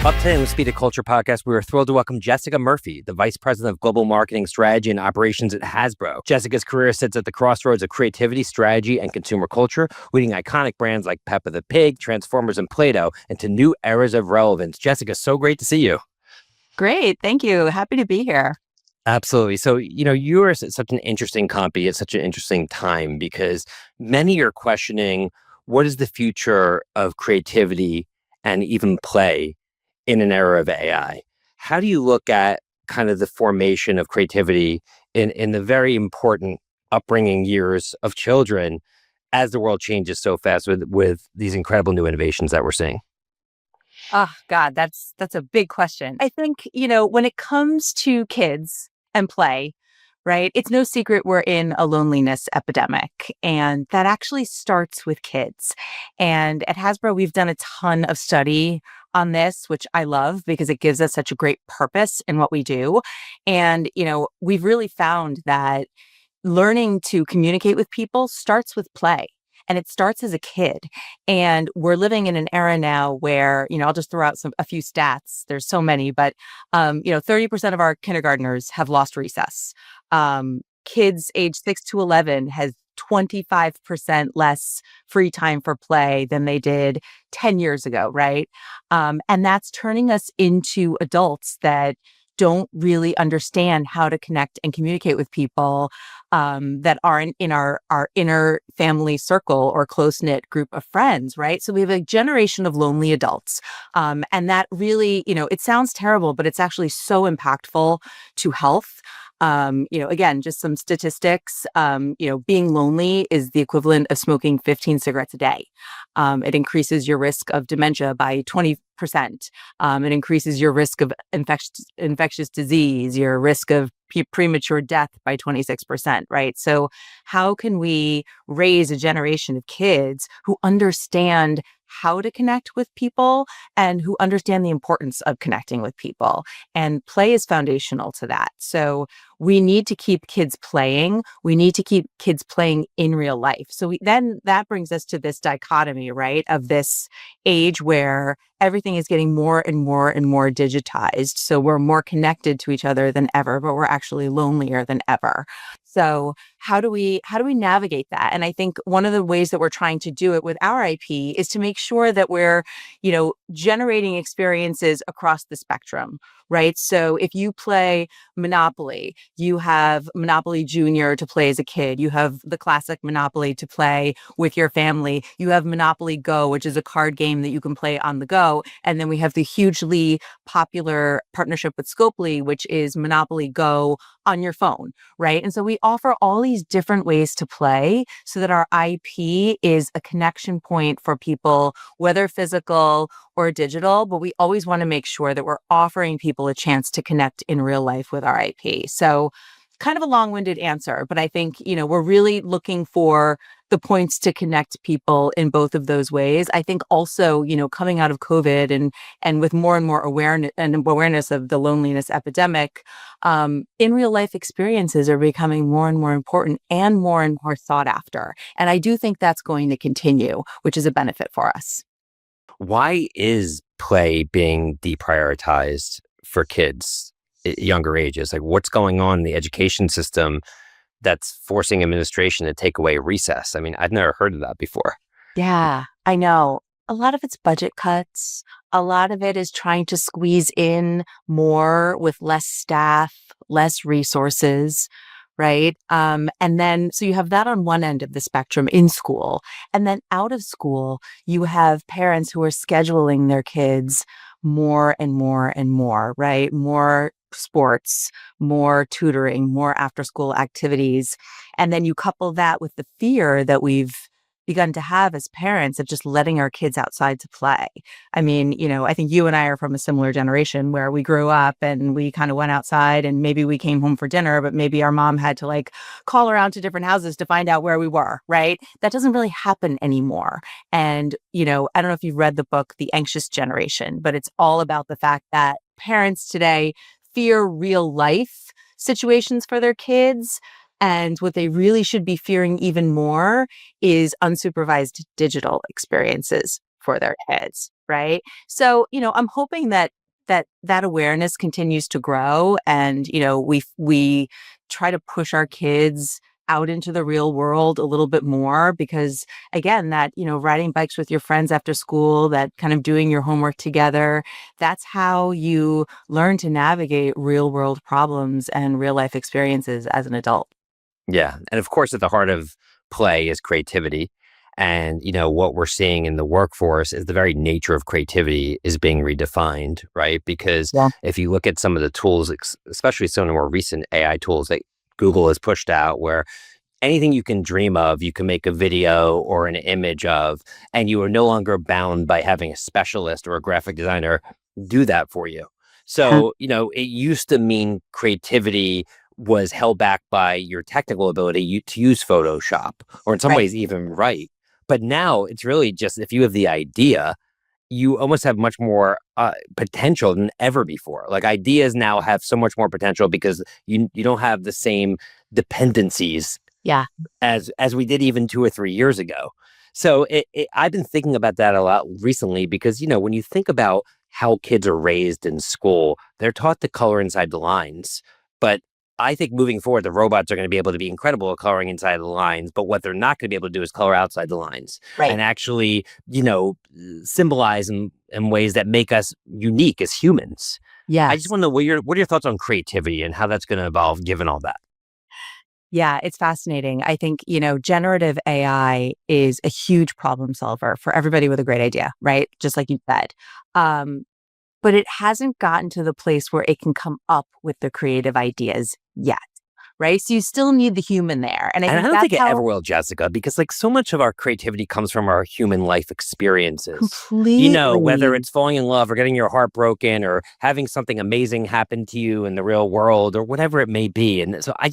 Up today on the Speed of Culture podcast, we are thrilled to welcome Jessica Murphy, the Vice President of Global Marketing Strategy and Operations at Hasbro. Jessica's career sits at the crossroads of creativity, strategy, and consumer culture, leading iconic brands like Peppa the Pig, Transformers, and Play-Doh into new eras of relevance. Jessica, so great to see you. Great. Thank you. Happy to be here. Absolutely. So, you are such an interesting company at such an interesting time because many are questioning what is the future of creativity and even play in an era of AI. How do you look at kind of the formation of creativity in the very important upbringing years of children as the world changes so fast with these incredible new innovations that we're seeing? Oh, God, that's a big question. I think, when it comes to kids and play, right, it's no secret we're in a loneliness epidemic, and that actually starts with kids. And at Hasbro, we've done a ton of study on this, which I love because it gives us such a great purpose in what we do. And, we've really found that learning to communicate with people starts with play. And it starts as a kid. And we're living in an era now where, I'll just throw out a few stats. There's so many, but, 30% of our kindergartners have lost recess. Kids age 6 to 11 has 25% less free time for play than they did 10 years ago, right? And that's turning us into adults that don't really understand how to connect and communicate with people that aren't in our inner family circle or close-knit group of friends, right? So we have a generation of lonely adults. And that really, it sounds terrible, but it's actually so impactful to health. Again, just some statistics, being lonely is the equivalent of smoking 15 cigarettes a day. It increases your risk of dementia by 20%. It increases your risk of infectious disease, your risk of premature death by 26%, right? So how can we raise a generation of kids who understand how to connect with people and who understand the importance of connecting with people? And play is foundational to that. So we need to keep kids playing. We need to keep kids playing in real life. So then that brings us to this dichotomy, right, of this age where everything is getting more and more and more digitized. So we're more connected to each other than ever, but we're actually lonelier than ever. So how do we navigate that? And I think one of the ways that we're trying to do it with our IP is to make sure that we're, generating experiences across the spectrum, right? So if you play Monopoly, you have Monopoly Junior to play as a kid. You have the classic Monopoly to play with your family. You have Monopoly Go, which is a card game that you can play on the go. And then we have the hugely popular partnership with Scopely, which is Monopoly Go on your phone, right? And so we offer all these different ways to play so that our IP is a connection point for people, whether physical or digital, but we always want to make sure that we're offering people a chance to connect in real life with our IP. So kind of a long-winded answer, but I think, we're really looking for the points to connect people in both of those ways. I think also, coming out of COVID and with more and more awareness of the loneliness epidemic, in real life experiences are becoming more and more important and more sought after. And I do think that's going to continue, which is a benefit for us. Why is play being deprioritized for kids at younger ages? Like, what's going on in the education system that's forcing administration to take away recess? I mean, I've never heard of that before. Yeah, I know. A lot of it's budget cuts. A lot of it is trying to squeeze in more with less staff, less resources, right? And then, so you have that on one end of the spectrum in school. And then out of school, you have parents who are scheduling their kids more and more and more, right? More sports, more tutoring, more after school activities. And then you couple that with the fear that we've begun to have as parents of just letting our kids outside to play. I mean, I think you and I are from a similar generation where we grew up and we kind of went outside and maybe we came home for dinner, but maybe our mom had to call around to different houses to find out where we were, right? That doesn't really happen anymore. And, I don't know if you've read the book, The Anxious Generation, but it's all about the fact that parents today fear real life situations for their kids. And what they really should be fearing even more is unsupervised digital experiences for their kids, right? So, I'm hoping that awareness continues to grow, and we try to push our kids out into the real world a little bit more, because again, that riding bikes with your friends after school, that kind of doing your homework together, that's how you learn to navigate real world problems and real life experiences as an adult. Yeah. And of course, at the heart of play is creativity. And, what we're seeing in the workforce is the very nature of creativity is being redefined, right? Because Yeah. if you look at some of the tools, especially some of the more recent AI tools that Google has pushed out, where anything you can dream of, you can make a video or an image of, and you are no longer bound by having a specialist or a graphic designer do that for you. Yeah. So, it used to mean creativity was held back by your technical ability to use Photoshop or in some Right. ways even write. But now it's really just if you have the idea, you almost have much more potential than ever before. Like ideas now have so much more potential because you don't have the same dependencies Yeah. as we did even 2 or 3 years ago. So I've been thinking about that a lot recently because when you think about how kids are raised in school, they're taught to color inside the lines. But I think moving forward, the robots are going to be able to be incredible at coloring inside the lines. But what they're not going to be able to do is color outside the lines Right. and actually, symbolize in ways that make us unique as humans. I just Yes. want to know what are your thoughts on creativity and how that's going to evolve given all that. Yeah, it's fascinating. I think, generative AI is a huge problem solver for everybody with a great idea, right? Just like you said. Um, but it hasn't gotten to the place where it can come up with the creative ideas yet, right? So you still need the human there. And I And I think don't think that's it ever how will, Jessica, because like so much of our creativity comes from our human life experiences. Whether completely, it's falling in love or getting your heart broken or having something amazing happen to you in the real world or whatever it may be. And so I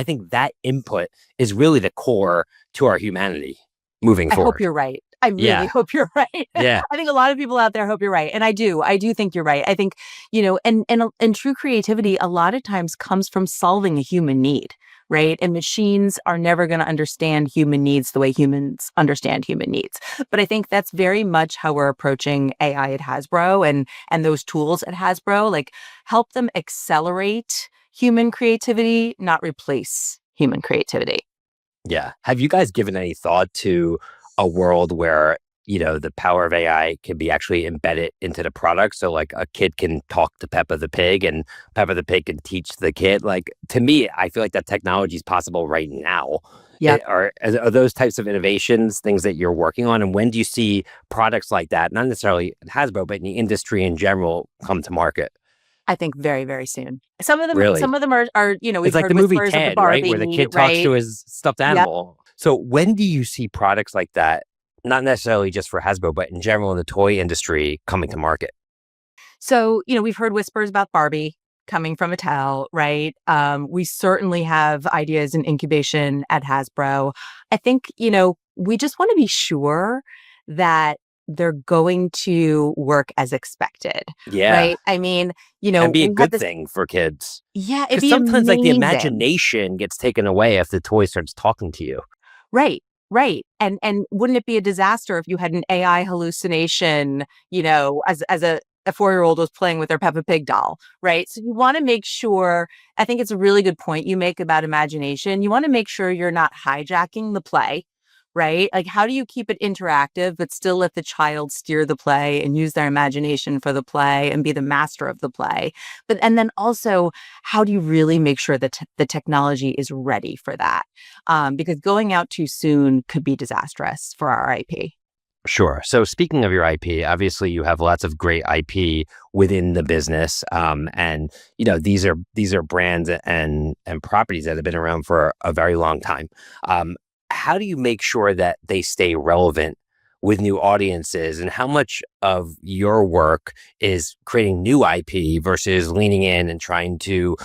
think that input is really the core to our humanity moving I hope forward. you're right. I really Yeah. hope you're right. Yeah. I think a lot of people out there hope you're right. And I do think you're right. I think, and true creativity a lot of times comes from solving a human need, right? And machines are never going to understand human needs the way humans understand human needs. But I think that's very much how we're approaching AI at Hasbro and those tools at Hasbro, like help them accelerate human creativity, not replace human creativity. Yeah. Have you guys given any thought to a world where, the power of AI can be actually embedded into the product? So like a kid can talk to Peppa the pig and Peppa the pig can teach the kid. Like to me, I feel like that technology is possible right now. Yeah. Are those types of innovations things that you're working on? And when do you see products like that, not necessarily at Hasbro, but in the industry in general, come to market? I think very, very soon. Some of them Really? some of them are, It's we've like heard the movie whispers of the Ted, right? Where the Barbie, kid talks to right? his stuffed Yep. animal. So when do you see products like that, not necessarily just for Hasbro, but in general in the toy industry coming to market? So, we've heard whispers about Barbie coming from Mattel, right? We certainly have ideas in incubation at Hasbro. I think, we just want to be sure that they're going to work as expected, Yeah. right? I mean, And be a we had good this, thing for kids. yeah, it'd Because be sometimes like the amazing. imagination gets taken away if the toy starts talking to you. Right, right. And wouldn't it be a disaster if you had an AI hallucination, as a 4-year-old was playing with their Peppa Pig doll, right? So you want to make sure, I think it's a really good point you make about imagination. You want to make sure you're not hijacking the play, right? Like how do you keep it interactive but still let the child steer the play and use their imagination for the play and be the master of the play? But and then also, how do you really make sure that the technology is ready for that? Because going out too soon could be disastrous for our IP. Sure. So speaking of your IP, obviously you have lots of great IP within the business, and these are brands and properties that have been around for a very long time. Um, how do you make sure that they stay relevant with new audiences, and how much of your work is creating new IP versus leaning in and trying to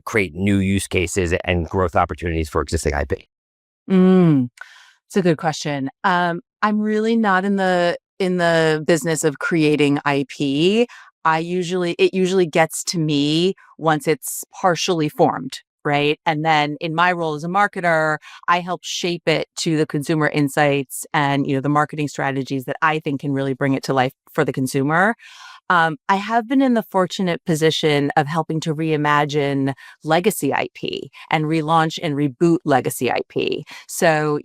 create new use cases and growth opportunities for existing IP? Mm, it's a good question. I'm really not in the business of creating IP. It usually gets to me once it's partially formed. right? And then in my role as a marketer, I help shape it to the consumer insights and, the marketing strategies that I think can really bring it to life for the consumer. I have been in the fortunate position of helping to reimagine legacy IP and relaunch and reboot legacy IP. So,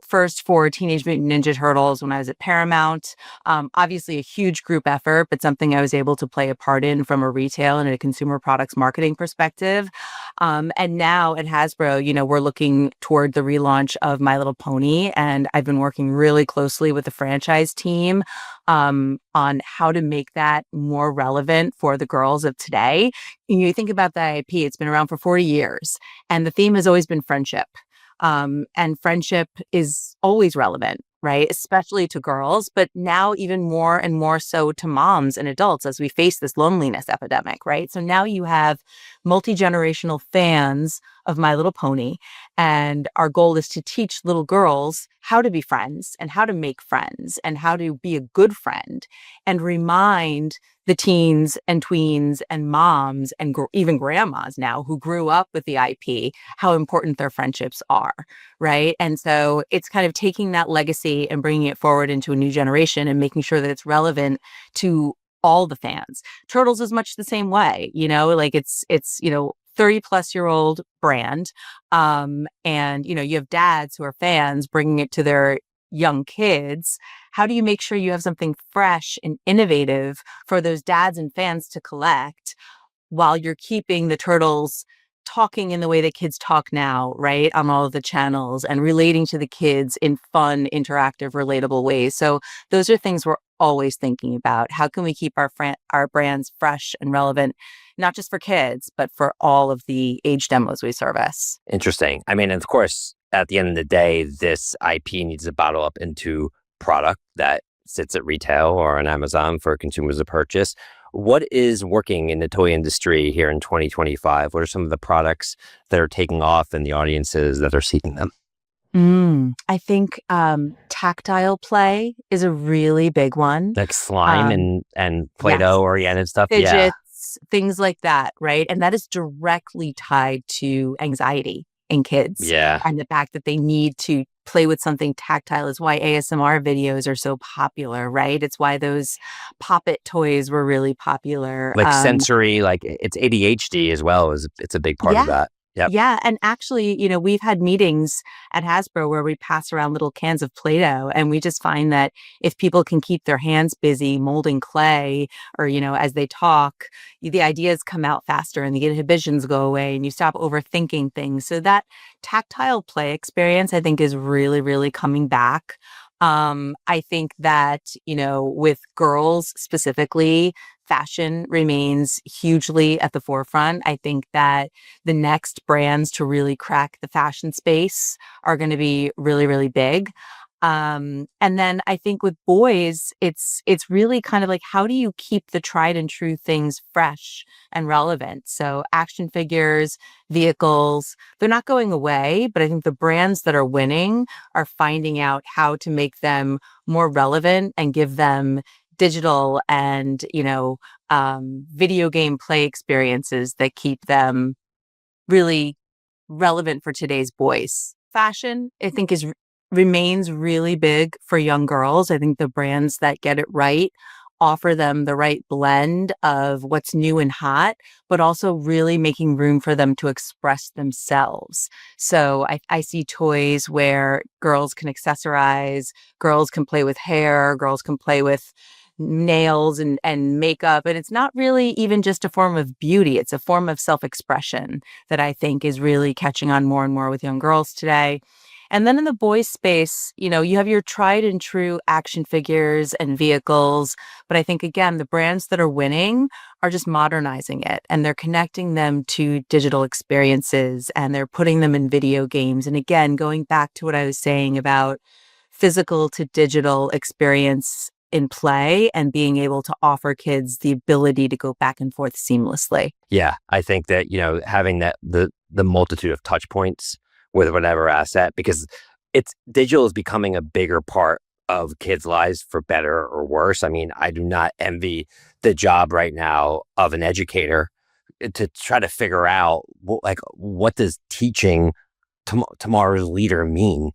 first for Teenage Mutant Ninja Turtles when I was at Paramount, obviously a huge group effort, but something I was able to play a part in from a retail and a consumer products marketing perspective. And now at Hasbro, we're looking toward the relaunch of My Little Pony, and I've been working really closely with the franchise team on how to make that more relevant for the girls of today. You think about the IP, it's been around for 40 years, and the theme has always been friendship. And friendship is always relevant, right? Especially to girls, but now even more and more so to moms and adults as we face this loneliness epidemic, right? So now you have multi-generational fans of My Little Pony, and our goal is to teach little girls how to be friends and how to make friends and how to be a good friend, and remind the teens and tweens and moms and even grandmas now who grew up with the IP, how important their friendships are, right? And so it's kind of taking that legacy and bringing it forward into a new generation and making sure that it's relevant to all the fans. Turtles is much the same way, like it's 30 plus year old brand. And, you have dads who are fans bringing it to their young kids. How do you make sure you have something fresh and innovative for those dads and fans to collect while you're keeping the turtles talking in the way that kids talk now, right? On all of the channels and relating to the kids in fun, interactive, relatable ways. So those are things we're always thinking about. How can we keep our brands fresh and relevant, not just for kids, but for all of the age demos we service? Interesting. I mean, of course, at the end of the day, this IP needs to bottle up into product that sits at retail or on Amazon for consumers to purchase. What is working in the toy industry here in 2025? What are some of the products that are taking off and the audiences that are seeking them? I think tactile play is a really big one. Like slime Um, and yes, Play-Doh oriented stuff? Yeah. fidgets, things like that, right? And that is directly tied to anxiety in kids, Yeah. and the fact that they need to play with something tactile is why ASMR videos are so popular, right? It's why those Pop-It toys were really popular. Like sensory, like it's ADHD as well. It's a big part of Yeah. that. Yep. Yeah. And actually, we've had meetings at Hasbro where we pass around little cans of Play-Doh, and we just find that if people can keep their hands busy molding clay or, as they talk, the ideas come out faster and the inhibitions go away and you stop overthinking things. So that tactile play experience, I think, is really, really coming back. I think that, with girls specifically, fashion remains hugely at the forefront. I think that the next brands to really crack the fashion space are going to be really, really big. And then I think with boys, it's really kind of like, how do you keep the tried and true things fresh and relevant? So action figures, vehicles, they're not going away, but I think the brands that are winning are finding out how to make them more relevant and give them digital and, video game play experiences that keep them really relevant for today's boys. Fashion, I think, remains really big for young girls. I think the brands that get it right offer them the right blend of what's new and hot, but also really making room for them to express themselves. So I see toys where girls can accessorize, girls can play with hair, girls can play with nails and makeup. And it's not really even just a form of beauty. It's a form of self-expression that I think is really catching on more and more with young girls today. And then in the boys space, you have your tried and true action figures and vehicles. But I think, again, the brands that are winning are just modernizing it, and they're connecting them to digital experiences, and they're putting them in video games. And again, going back to what I was saying about physical to digital experience in play and being able to offer kids the ability to go back and forth seamlessly. Yeah. I think that, having the multitude of touch points with whatever asset, because it's digital is becoming a bigger part of kids' lives for better or worse. I mean, I do not envy the job right now of an educator to try to figure out what does teaching tomorrow's leader mean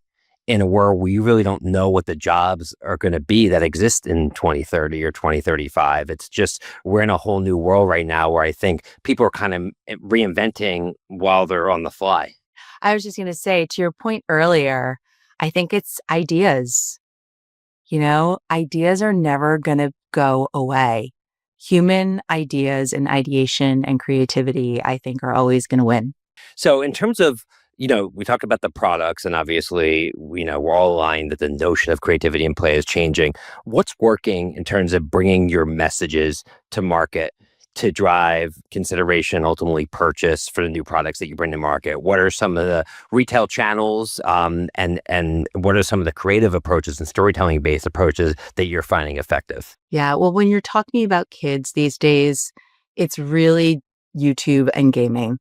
in a world where you really don't know what the jobs are going to be that exist in 2030 or 2035. It's just, we're in a whole new world right now where I think people are kind of reinventing while they're on the fly. I was just going to say, to your point earlier, I think it's ideas. Ideas are never going to go away. Human ideas and ideation and creativity, I think, are always going to win. So in terms of, we talked about the products, and obviously, we're all aligned that the notion of creativity and play is changing. What's working in terms of bringing your messages to market to drive consideration, ultimately purchase for the new products that you bring to market? What are some of the retail channels, and what are some of the creative approaches and storytelling based approaches that you're finding effective? Yeah. Well, when you're talking about kids these days, it's really YouTube and gaming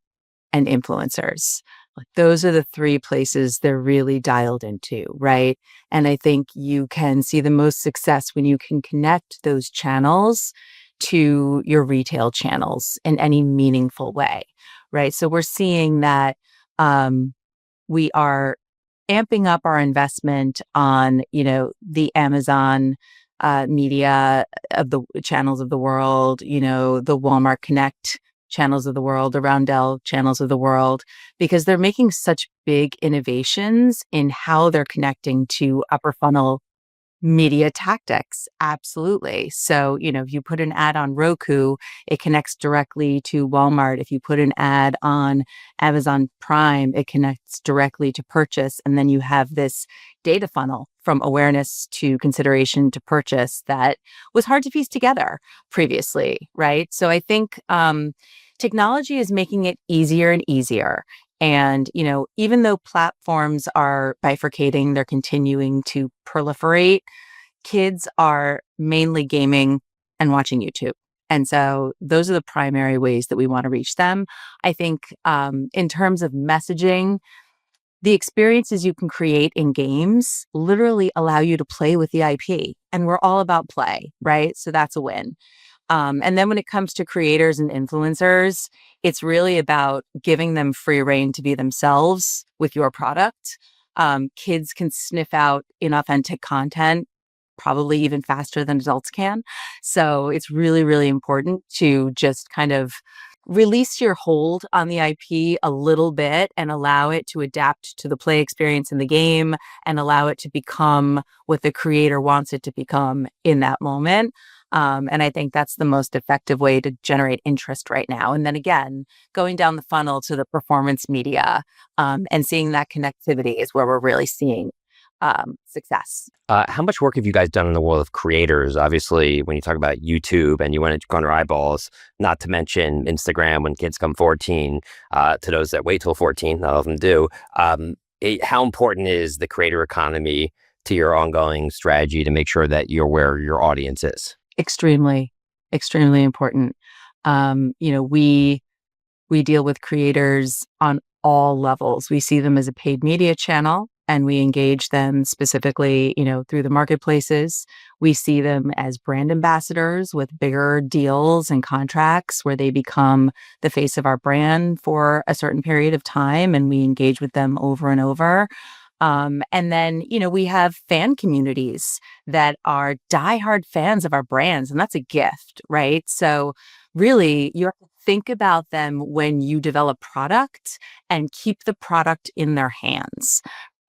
and influencers. Like those are the three places they're really dialed into, right? And I think you can see the most success when you can connect those channels to your retail channels in any meaningful way, right? So we're seeing that we are amping up our investment on, the Amazon media of the channels of the world, the Walmart Connect channels of the world, the Roundel channels of the world, because they're making such big innovations in how they're connecting to upper funnel media tactics. Absolutely. So, if you put an ad on Roku, it connects directly to Walmart. If you put an ad on Amazon Prime, it connects directly to purchase. And then you have this data funnel from awareness to consideration to purchase that was hard to piece together previously, right? So I think technology is making it easier and easier. And, even though platforms are bifurcating, they're continuing to proliferate, kids are mainly gaming and watching YouTube. And so those are the primary ways that we want to reach them. I think in terms of messaging, the experiences you can create in games literally allow you to play with the IP. And we're all about play, right? So that's a win. And then when it comes to creators and influencers, it's really about giving them free rein to be themselves with your product. Kids can sniff out inauthentic content probably even faster than adults can. So it's really, really important to just kind of release your hold on the IP a little bit and allow it to adapt to the play experience in the game and allow it to become what the creator wants it to become in that moment. And I think that's the most effective way to generate interest right now. And then again, going down the funnel to the performance media and seeing that connectivity is where we're really seeing success. How much work have you guys done in the world of creators? Obviously, when you talk about YouTube and you want to go on your eyeballs, not to mention Instagram when kids come 14, to those that wait till 14, not all of them do. How important is the creator economy to your ongoing strategy to make sure that you're where your audience is? Extremely, extremely important. We deal with creators on all levels. We see them as a paid media channel and we engage them specifically, through the marketplaces. We see them as brand ambassadors with bigger deals and contracts where they become the face of our brand for a certain period of time and we engage with them over and over. And then, we have fan communities that are diehard fans of our brands, and that's a gift, right? So really, you have to think about them when you develop product and keep the product in their hands.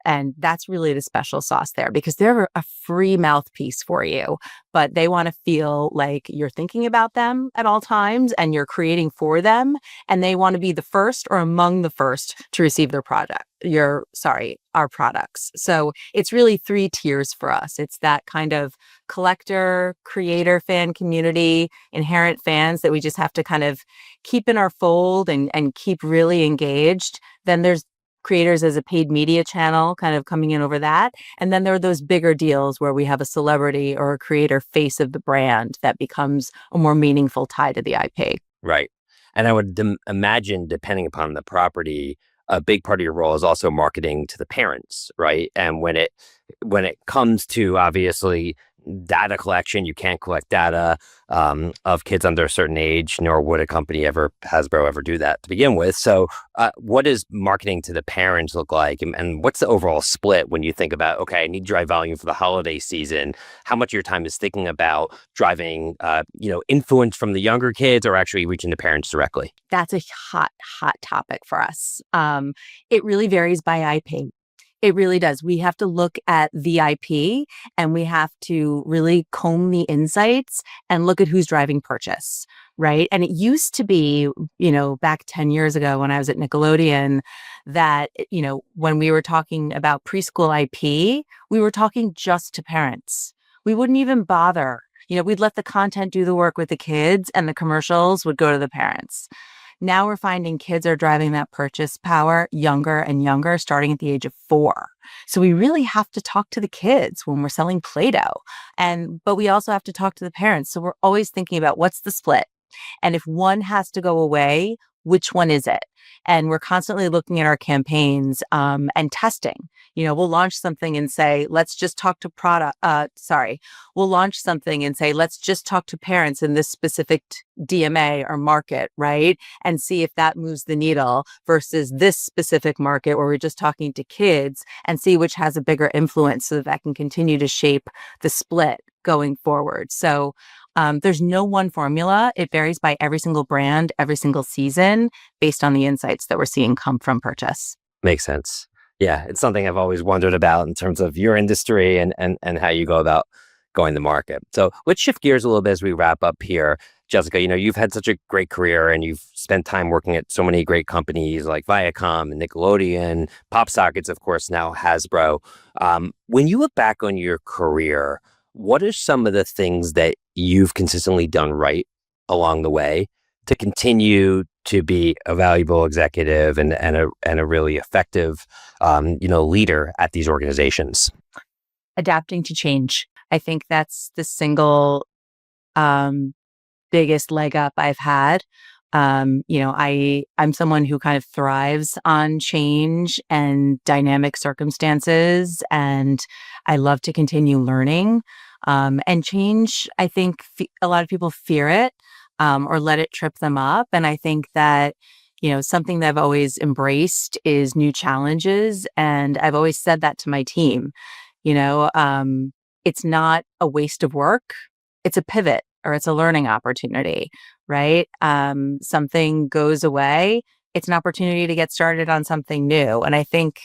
And that's really the special sauce there because they're a free mouthpiece for you, but they want to feel like you're thinking about them at all times and you're creating for them. And they want to be the first or among the first to receive our products. So it's really three tiers for us. It's that kind of collector, creator, fan community, inherent fans that we just have to kind of keep in our fold and keep really engaged. Then there's creators as a paid media channel kind of coming in over that. And then there are those bigger deals where we have a celebrity or a creator face of the brand that becomes a more meaningful tie to the IP. Right. And I would imagine, depending upon the property, a big part of your role is also marketing to the parents, right? And when it comes to obviously data collection. You can't collect data of kids under a certain age, nor would a company Hasbro ever do that to begin with. So what does marketing to the parents look like? And what's the overall split when you think about, okay, I need to drive volume for the holiday season? How much of your time is thinking about driving, influence from the younger kids or actually reaching the parents directly? That's a hot topic for us. It really varies by IP. It really does. We have to look at the IP and we have to really comb the insights and look at who's driving purchase, right? And it used to be, back 10 years ago when I was at Nickelodeon, that, when we were talking about preschool IP, we were talking just to parents. We wouldn't even bother. We'd let the content do the work with the kids and the commercials would go to the parents. Now we're finding kids are driving that purchase power younger and younger, starting at the age of 4. So we really have to talk to the kids when we're selling Play-Doh. But we also have to talk to the parents. So we're always thinking about what's the split. And if one has to go away, which one is it? And we're constantly looking at our campaigns and testing. We'll launch something and say, let's just talk to We'll launch something and say, let's just talk to parents in this specific DMA or market, right? And see if that moves the needle versus this specific market where we're just talking to kids and see which has a bigger influence so that can continue to shape the split going forward. So there's no one formula. It varies by every single brand, every single season, based on the insights that we're seeing come from purchase. Makes sense. Yeah, it's something I've always wondered about in terms of your industry and how you go about going to market. So let's shift gears a little bit as we wrap up here. Jessica, you've had such a great career and you've spent time working at so many great companies like Viacom and Nickelodeon, Pop Sockets, of course, now Hasbro. When you look back on your career, what are some of the things that you've consistently done right along the way to continue to be a valuable executive and a really effective, leader at these organizations? Adapting to change. I think that's the single biggest leg up I've had. I'm someone who kind of thrives on change and dynamic circumstances, and I love to continue learning. And change, I think a lot of people fear it or let it trip them up. And I think that, something that I've always embraced is new challenges. And I've always said that to my team. It's not a waste of work. It's a pivot or it's a learning opportunity, right? Something goes away. It's an opportunity to get started on something new. And I think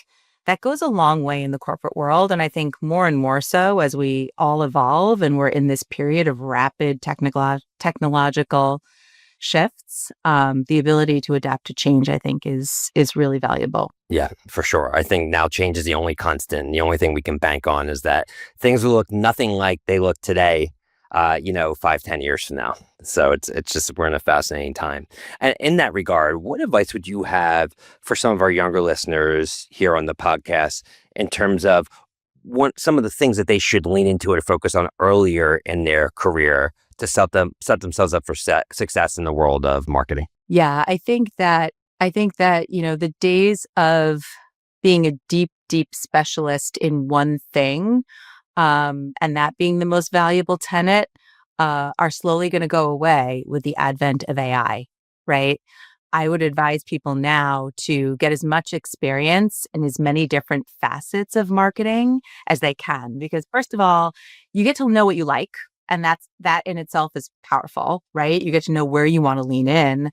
that goes a long way in the corporate world. And I think more and more so as we all evolve and we're in this period of rapid technological shifts, the ability to adapt to change, I think, is really valuable. Yeah, for sure. I think now change is the only constant. The only thing we can bank on is that things will look nothing like they look today, 5-10 years from now. So it's just, we're in a fascinating time. And in that regard, what advice would you have for some of our younger listeners here on the podcast in terms of some of the things that they should lean into or focus on earlier in their career to set themselves up for success in the world of marketing? Yeah, I think that, the days of being a deep specialist in one thing, and that being the most valuable tenet, are slowly going to go away with the advent of AI, right? I would advise people now to get as much experience in as many different facets of marketing as they can, because first of all, you get to know what you like. And that in itself is powerful, right? You get to know where you want to lean in,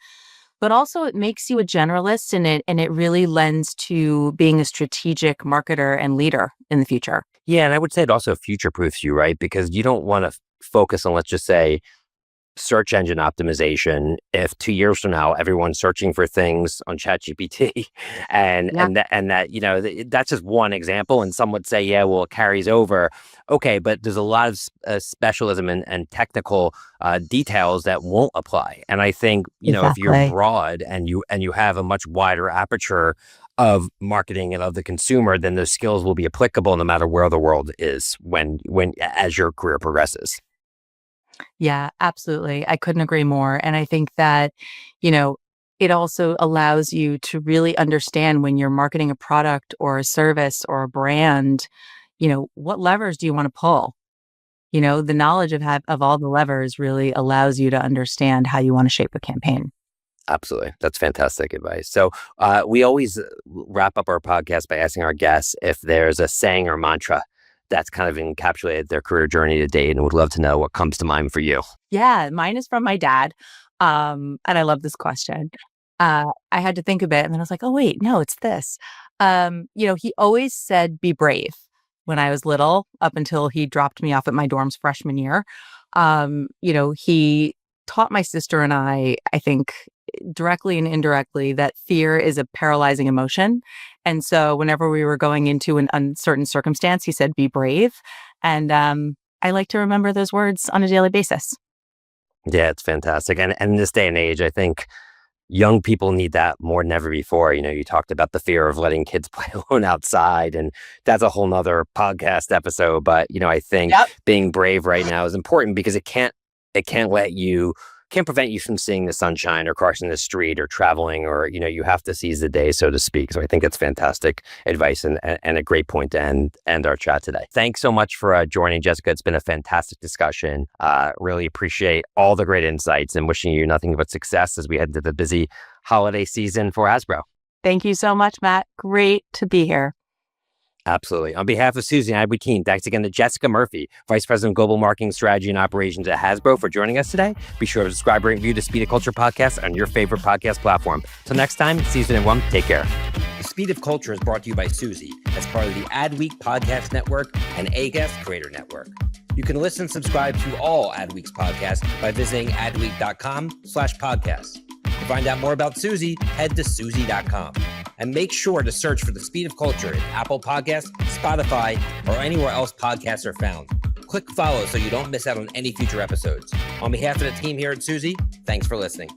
but also it makes you a generalist and it really lends to being a strategic marketer and leader in the future. Yeah, and I would say it also future-proofs you, right? Because you don't want to focus on, let's just say, search engine optimization if 2 years from now everyone's searching for things on ChatGPT and that's just one example, and some would say, yeah, well, it carries over. Okay, but there's a lot of specialism and technical details that won't apply. And I think if you're broad and you have a much wider aperture of marketing and of the consumer, then those skills will be applicable no matter where the world is when as your career progresses. Yeah, absolutely. I couldn't agree more. And I think that, it also allows you to really understand when you're marketing a product or a service or a brand, what levers do you want to pull? the knowledge of all the levers really allows you to understand how you want to shape a campaign. Absolutely. That's fantastic advice. So we always wrap up our podcast by asking our guests if there's a saying or mantra that's kind of encapsulated their career journey to date, and would love to know what comes to mind for you. Yeah, mine is from my dad. And I love this question. I had to think a bit and then I was like, oh, wait, no, it's this. He always said, be brave when I was little, up until he dropped me off at my dorm's freshman year. He taught my sister and I think, directly and indirectly, that fear is a paralyzing emotion. And so whenever we were going into an uncertain circumstance, he said, be brave. And I like to remember those words on a daily basis. Yeah, it's fantastic. And in this day and age, I think young people need that more than ever before. You talked about the fear of letting kids play alone outside, and that's a whole nother podcast episode. But, I think being brave right now is important, because it can't prevent you from seeing the sunshine or crossing the street or traveling, or, you have to seize the day, so to speak. So I think it's fantastic advice and a great point to end our chat today. Thanks so much for joining, Jessica. It's been a fantastic discussion. Really appreciate all the great insights, and wishing you nothing but success as we head into the busy holiday season for Hasbro. Thank you so much, Matt. Great to be here. Absolutely. On behalf of Suzy and Edward Keene, thanks again to Jessica Murphy, Vice President of Global Marketing Strategy and Operations at Hasbro, for joining us today. Be sure to subscribe, rate, and review the Speed of Culture podcast on your favorite podcast platform. Till next time, season 1, take care. The Speed of Culture is brought to you by Suzy as part of the Adweek Podcast Network and AGAS Creator Network. You can listen and subscribe to all Adweek's podcasts by visiting adweek.com/podcasts. To find out more about Suzy, head to Suzy.com. And make sure to search for The Speed of Culture in Apple Podcasts, Spotify, or anywhere else podcasts are found. Click follow so you don't miss out on any future episodes. On behalf of the team here at Suzy, thanks for listening.